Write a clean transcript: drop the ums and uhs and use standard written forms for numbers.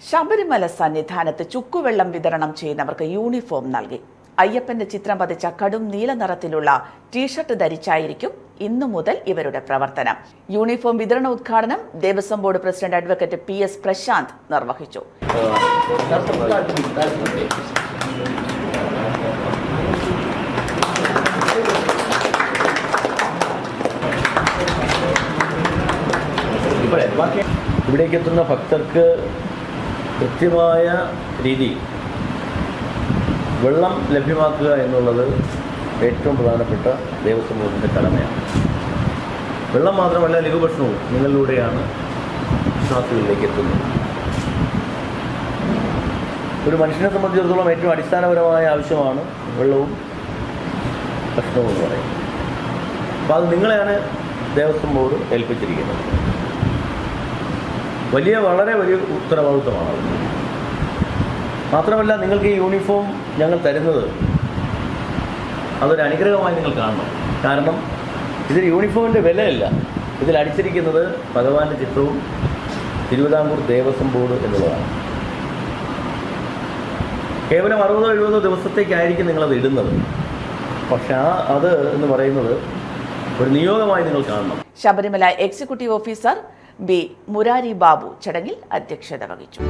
ശബരിമല സന്നിധാനത്ത് ചുക്കുവെള്ളം വിതരണം ചെയ്യുന്നവർക്ക് യൂണിഫോം നൽകി. അയ്യപ്പന്റെ ചിത്രം പതിച്ച കടും നീല നിറത്തിലുള്ള ടീഷർട്ട് ധരിച്ചായിരിക്കും ഇന്നു മുതൽ ഇവരുടെ പ്രവർത്തനം. യൂണിഫോം വിതരണ ഉദ്ഘാടനം Devaswom board president advocate PS Prasanth നിർവഹിച്ചു. ഇവിടേക്ക് എത്തുന്ന ഭക്തർക്ക് കൃത്യമായ രീതിയിൽ വെള്ളം ലഭ്യമാക്കുക എന്നുള്ളത് ഏറ്റവും പ്രധാനപ്പെട്ട ദേവസ്വം ബോർഡിൻ്റെ കടമയാണ്. വെള്ളം മാത്രമല്ല, ലഘുഭക്ഷണവും നിങ്ങളിലൂടെയാണ് വിശ്വാസികളിലേക്ക് എത്തുന്നത്. ഒരു മനുഷ്യനെ സംബന്ധിച്ചിടത്തോളം ഏറ്റവും അടിസ്ഥാനപരമായ ആവശ്യമാണ് വെള്ളവും ഭക്ഷണവും എന്ന് പറയുന്നത്. അപ്പോൾ അത് നിങ്ങളെയാണ് ദേവസ്വം ബോർഡ് ഏൽപ്പിച്ചിരിക്കുന്നത്. വളരെ വലിയ ഉത്തരവാദിത്വമാണ്. മാത്രമല്ല, നിങ്ങൾക്ക് ഈ യൂണിഫോം ഞങ്ങൾ തരുന്നത് അതൊരു അനുഗ്രഹമായി നിങ്ങൾ കാണണം. കാരണം ഇതിൽ യൂണിഫോമിൻ്റെ വിലയല്ല, ഇതിൽ അടിച്ചിരിക്കുന്നത് ഭഗവാന്റെ ചിത്രവും തിരുവിതാംകൂർ ദേവസ്വം ബോർഡ് എന്നുള്ളതാണ്. കേവലം 60-70 ദിവസത്തേക്കായിരിക്കും നിങ്ങളത് ഇടുന്നത്. പക്ഷെ അത് എന്ന് പറയുന്നത് ഒരു നിയോഗമായി നിങ്ങൾ കാണണം. Sabarimala executive officer B. Murari Babu ചടങ്ങിൽ അധ്യക്ഷത വഹിച്ചു.